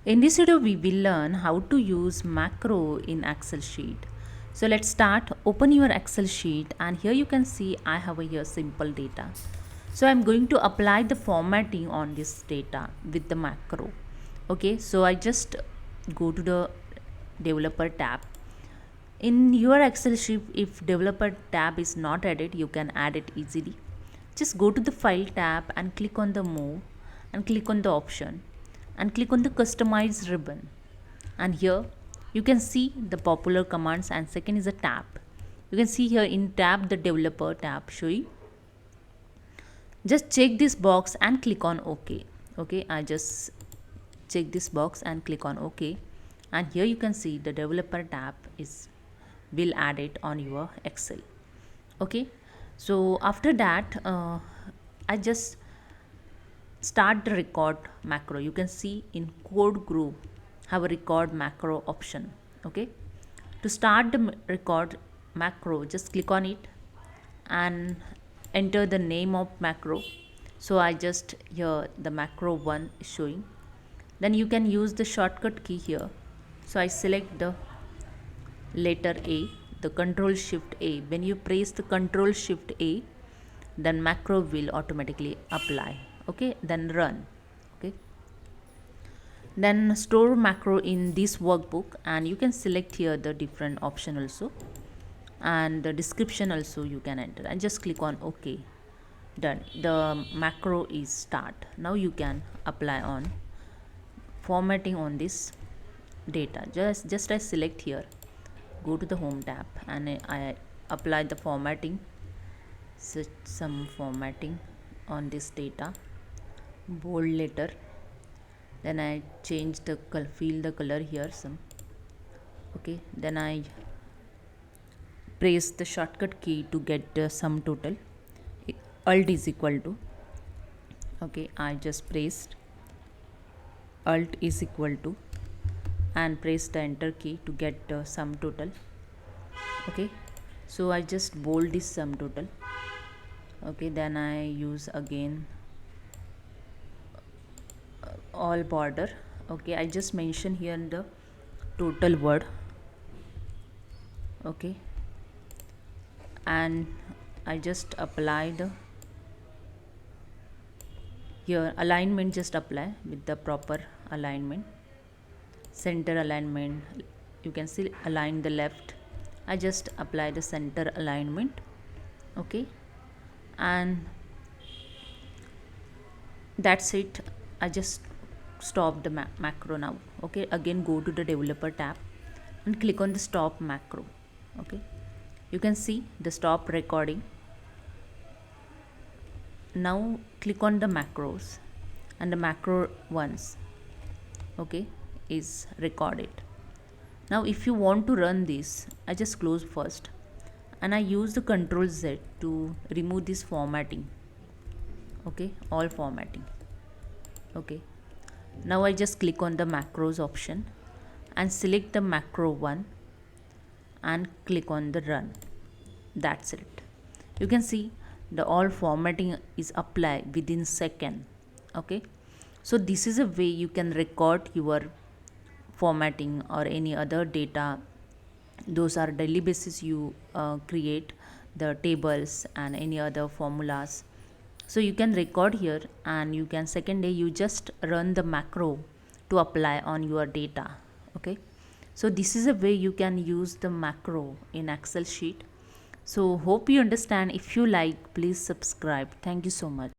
In this video, we will learn how to use macro in Excel sheet. So let's start. Open your Excel sheet and here you can see I have a here simple data. So I'm going to apply the formatting on this data with the macro. Okay, so I just go to the developer tab. In your Excel sheet, if developer tab is not added, you can add it easily. Just go to the file tab and click on the move and click on the option and click on the customize ribbon, and here you can see the popular commands, and second is a tab. You can see here in tab the developer tab showing. Just check this box and click on OK. Okay, I just check this box and click on OK, and here you can see the developer tab is will add it on your Excel. Okay, so after that I just start the record macro. You can see in code group have a record macro option. Okay, to start the record macro, just click on it and enter the name of macro. So I just here the macro one is showing. Then you can use the shortcut key here. So I select the letter A, the control shift A. When you press the control shift A, then macro will automatically apply. Okay, then run. Okay, then store macro in this workbook, and you can select here the different option also, and the description also you can enter, and just click on OK. Done, the macro is start. Now you can apply on formatting on this data. Just I select here, go to the home tab, and I apply the formatting. Set some formatting on this data, bold letter. Then I change the fill the color here some. Okay, then I press the shortcut key to get the sum total. Alt is equal to. Okay, I just pressed Alt is equal to and press the enter key to get the sum total. Okay, so I just bold this sum total. Okay, then I use again all border. Okay, I just mention here the total word. Okay, and I just apply the here alignment, just apply with the proper alignment, center alignment. You can see align the left. I just apply the center alignment. Okay, and that's it. I just stop the macro now. Okay, again go to the developer tab and click on the stop macro. Okay, you can see the stop recording. Now click on the macros, and the macro ones, okay, is recorded. Now if you want to run this, I just close first, and I use the Control Z to remove this formatting. Okay, all formatting. Okay, now I just click on the macros option and select the macro one and click on the run. That's it. You can see the all formatting is applied within second. Okay, so this is a way you can record your formatting or any other data. Those are daily basis you create the tables and any other formulas. So you can record here, and you can second day you just run the macro to apply on your data. Okay, so this is a way you can use the macro in Excel sheet. So hope you understand. If you like, please subscribe. Thank you so much.